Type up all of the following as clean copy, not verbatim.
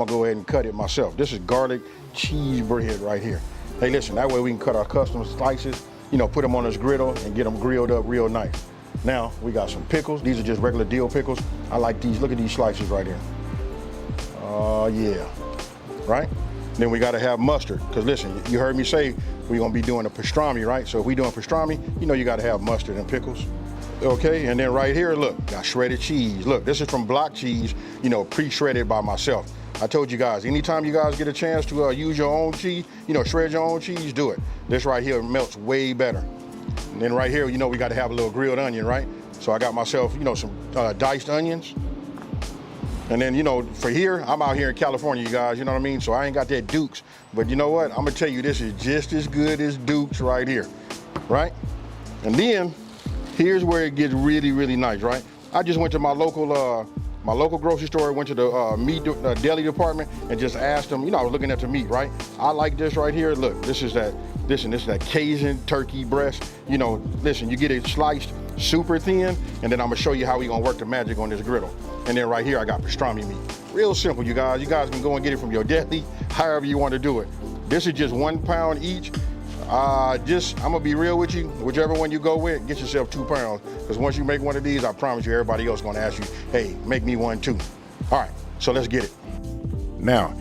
I'm gonna go ahead and cut it myself. This is garlic cheese bread right here. Hey, listen, that way we can cut our custom slices, you know, put them on this griddle and get them grilled up real nice. Now, we got some pickles. These are just regular dill pickles. I like these. Look at these slices right here. Oh, yeah. Right? Then we gotta have mustard, because listen, you heard me say we're gonna be doing a pastrami, right? So if we doing pastrami, you know you gotta have mustard and pickles. Okay, and then right here, look, got shredded cheese. Look, this is from block cheese, you know, pre-shredded by myself. I told you guys, anytime you guys get a chance to use your own cheese, you know, shred your own cheese, do it. This right here melts way better. And then right here, you know, we gotta have a little grilled onion, right? So I got myself, you know, some diced onions. And then, you know, for here, I'm out here in California, you guys, you know what I mean? So I ain't got that Duke's. But you know what? I'm gonna tell you, this is just as good as Duke's right here, right? And then, here's where it gets really, really nice, right? I just went to my local grocery store, went to the meat deli department and just asked them, you know, I was looking at the meat, right? I like this right here. Look, this is that Cajun turkey breast. You know, listen, you get it sliced super thin, and then I'm gonna show you how we gonna work the magic on this griddle. And then right here, I got pastrami meat. Real simple, you guys. You guys can go and get it from your deli, however you want to do it. This is just 1 pound each. I'm gonna be real with you. Whichever one you go with, get yourself 2 pounds. Because once you make one of these, I promise you, everybody else is gonna ask you, hey, make me one too. All right, so let's get it. Now,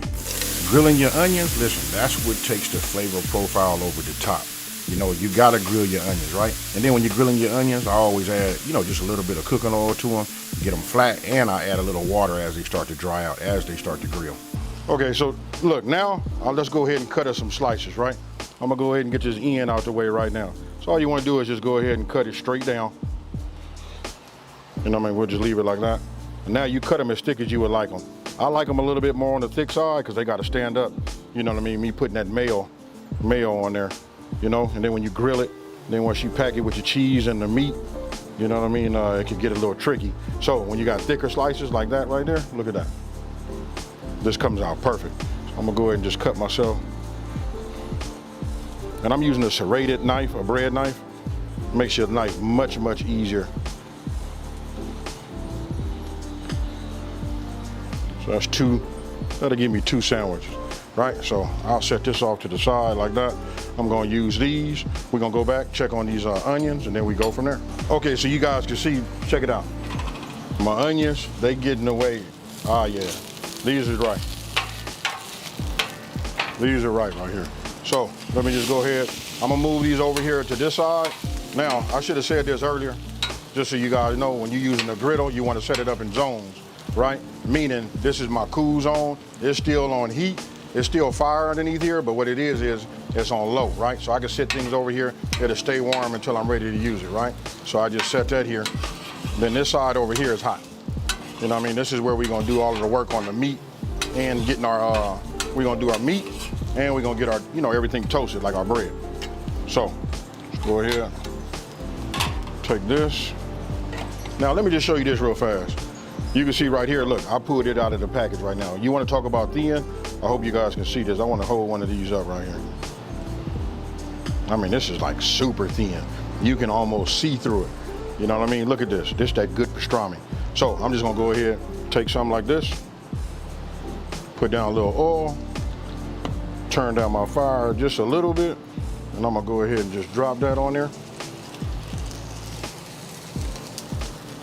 grilling your onions, listen, that's what takes the flavor profile over the top. You know, you gotta grill your onions, right? And then when you're grilling your onions, I always add, you know, just a little bit of cooking oil to them, get them flat, and I add a little water as they start to dry out, as they start to grill. Okay, so look, now let's go ahead and cut us some slices, right? I'm gonna go ahead and get this end out the way right now. So all you wanna do is just go ahead and cut it straight down. You know what I mean? We'll just leave it like that. And now you cut them as thick as you would like them. I like them a little bit more on the thick side because they gotta stand up. You know what I mean? Me putting that mayo on there, you know? And then when you grill it, then once you pack it with your cheese and the meat, you know what I mean? It can get a little tricky. So when you got thicker slices like that right there, look at that. This comes out perfect. So I'm gonna go ahead and just cut myself. And I'm using a serrated knife, a bread knife. Makes your knife much, much easier. So that's that'll give me 2 sandwiches, right? So I'll set this off to the side like that. I'm gonna use these. We're gonna go back, check on these onions, and then we go from there. Okay, so you guys can see, check it out. My onions, they getting away. Ah, yeah, these are right. These are right here. So let me just go ahead. I'm gonna move these over here to this side. Now, I should have said this earlier, just so you guys know, when you're using a griddle, you wanna set it up in zones, right? Meaning, this is my cool zone. It's still on heat. It's still fire underneath here, but what it is it's on low, right? So I can set things over here. It'll stay warm until I'm ready to use it, right? So I just set that here. Then this side over here is hot. You know what I mean? This is where we're gonna do all of the work on the meat and getting our, we're gonna do our meat and we're gonna get our, you know, everything toasted like our bread. So, let's go ahead, take this. Now let me just show you this real fast. You can see right here, look, I pulled it out of the package right now. You wanna talk about thin? I hope you guys can see this. I wanna hold one of these up right here. I mean, this is like super thin. You can almost see through it. You know what I mean? Look at this. This is that good pastrami. So I'm just gonna go ahead, take something like this, put down a little oil, turn down my fire just a little bit, and I'm gonna go ahead and just drop that on there.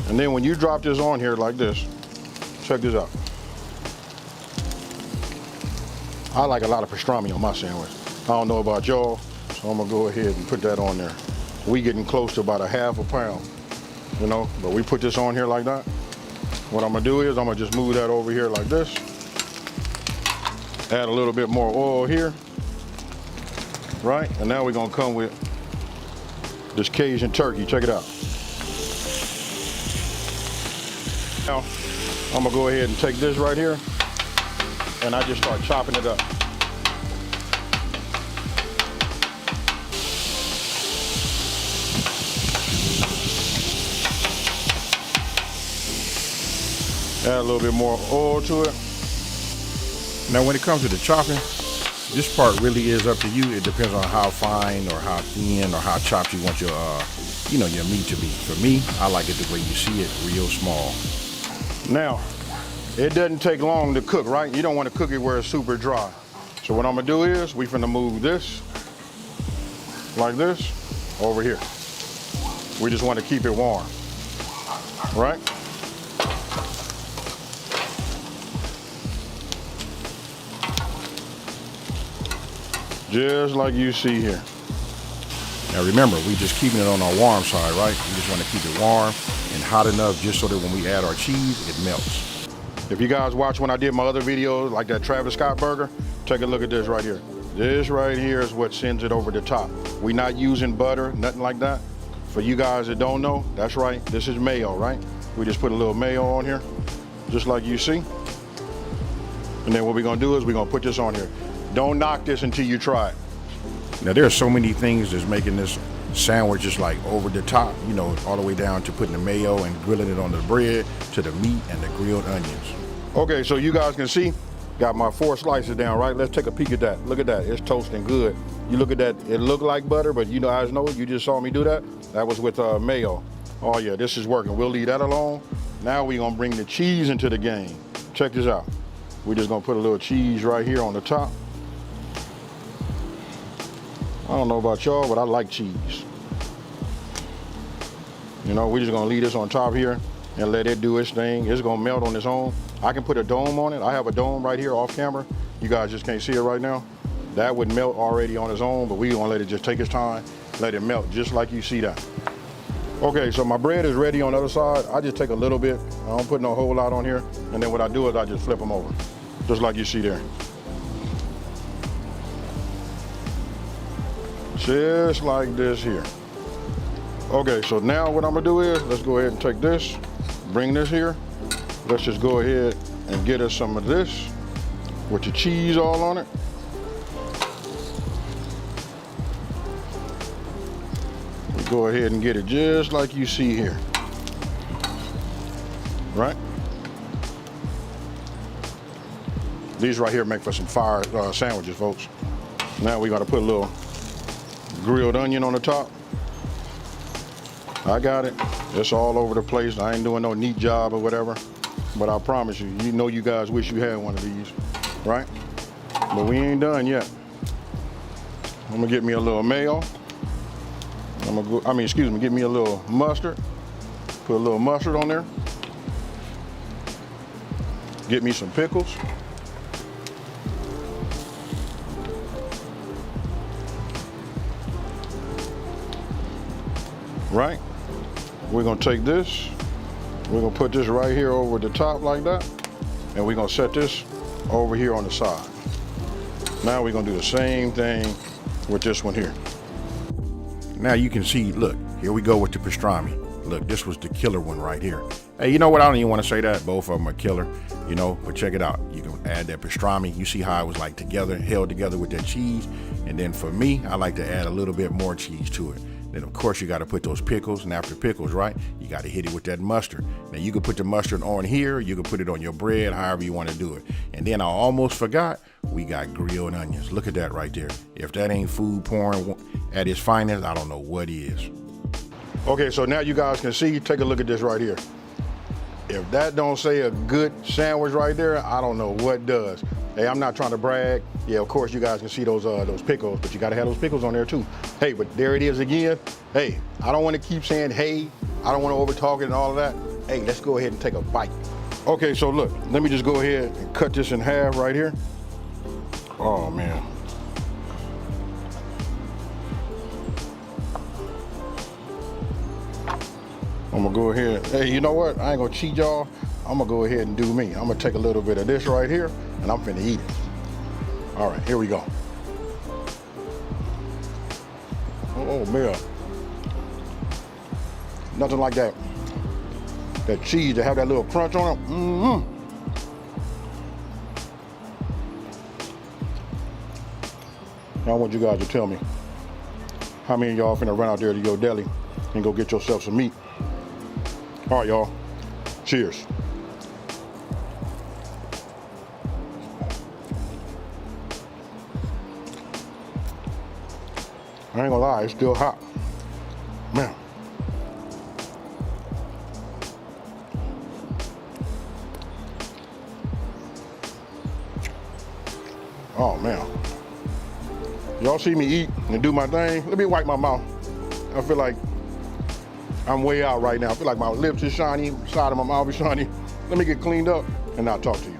And then when you drop this on here like this, check this out. I like a lot of pastrami on my sandwich. I don't know about y'all, so I'm gonna go ahead and put that on there. We getting close to about a ½ pound, you know, but we put this on here like that. What I'm gonna do is I'm gonna just move that over here like this. Add a little bit more oil here, right? And now we're gonna come with this Cajun turkey, check it out. Now, I'm gonna go ahead and take this right here, and I just start chopping it up. Add a little bit more oil to it. Now when it comes to the chopping, this part really is up to you. It depends on how fine or how thin or how chopped you want your, you know, your meat to be. For me, I like it the way you see it, real small. Now, it doesn't take long to cook, right? You don't want to cook it where it's super dry. So what I'm gonna do is, we finna move this, like this, over here. We just want to keep it warm, right? Just like you see here. Now remember, we just keeping it on our warm side, right? We just want to keep it warm and hot enough just so that when we add our cheese, it melts. If you guys watch when I did my other videos, like that Travis Scott burger, take a look at this right here. This right here is what sends it over the top. We're not using butter, nothing like that. For you guys that don't know, that's right, this is mayo, right? We just put a little mayo on here, just like you see. And then what we're gonna do is we're gonna put this on here. Don't knock this until you try it. Now there are so many things that's making this sandwich just like over the top, you know, all the way down to putting the mayo and grilling it on the bread, to the meat and the grilled onions. Okay, so you guys can see, got my 4 slices down, right? Let's take a peek at that. Look at that, it's toasting good. You look at that, it looked like butter, but you guys know, you just saw me do that. That was with mayo. Oh yeah, this is working. We'll leave that alone. Now we're gonna bring the cheese into the game. Check this out. We're just gonna put a little cheese right here on the top. I don't know about y'all, but I like cheese. You know, we're just gonna leave this on top here and let it do its thing. It's gonna melt on its own. I can put a dome on it. I have a dome right here off camera. You guys just can't see it right now. That would melt already on its own, but we're gonna let it just take its time, let it melt just like you see that. Okay, so my bread is ready on the other side. I just take a little bit. I don't put no whole lot on here. And then what I do is I just flip them over, just like you see there. Just like this here. Okay, so now what I'm gonna do is, let's go ahead and take this, bring this here. Let's just go ahead and get us some of this with the cheese all on it. We go ahead and get it just like you see here, right? These right here make for some fire sandwiches, folks. Now we gotta put a little grilled onion on the top. I got it. It's all over the place. I ain't doing no neat job or whatever, but I promise you, you know you guys wish you had one of these, right? But we ain't done yet. I'm gonna get me a little mayo. Get me a little mustard. Put a little mustard on there. Get me some pickles. Right? We're gonna take this, we're gonna put this right here over the top like that, and we're gonna set this over here on the side. Now we're gonna do the same thing with this one here. Now you can see, look, here we go with the pastrami. Look, this was the killer one right here. Hey, you know what? I don't even want to say that. Both of them are killer, you know, but check it out. You can add that pastrami. You see how it was like together, held together with that cheese. And then for me, I like to add a little bit more cheese to it. Then of course you got to put those pickles, and after pickles, right, you got to hit it with that mustard. Now you can put the mustard on here, you can put it on your bread, however you want to do it. And then I almost forgot, we got grilled onions. Look at that right there. If that ain't food porn at its finest, I don't know what is. Okay, so now you guys can see, take a look at this right here. If that don't say a good sandwich right there, I don't know what does. Hey, I'm not trying to brag. Yeah, of course you guys can see those pickles, but you gotta have those pickles on there too. Hey, but there it is again. Hey, I don't wanna keep saying hey, I don't wanna overtalk it and all of that. Hey, let's go ahead and take a bite. Okay, so look, let me just go ahead and cut this in half right here. Oh man. I'm gonna go ahead, hey, you know what? I ain't gonna cheat y'all. I'm gonna go ahead and do me. I'm gonna take a little bit of this right here and I'm finna eat it. All right, here we go. Oh man. Nothing like that. That cheese to have that little crunch on it. Mm-hmm. Now I want you guys to tell me how many of y'all finna run out there to your deli and go get yourself some meat. All right, y'all. Cheers. I ain't gonna lie, it's still hot. Man. Oh man. Y'all see me eat and do my thing? Let me wipe my mouth. I feel like I'm way out right now. I feel like my lips is shiny, side of my mouth is shiny. Let me get cleaned up and I'll talk to you.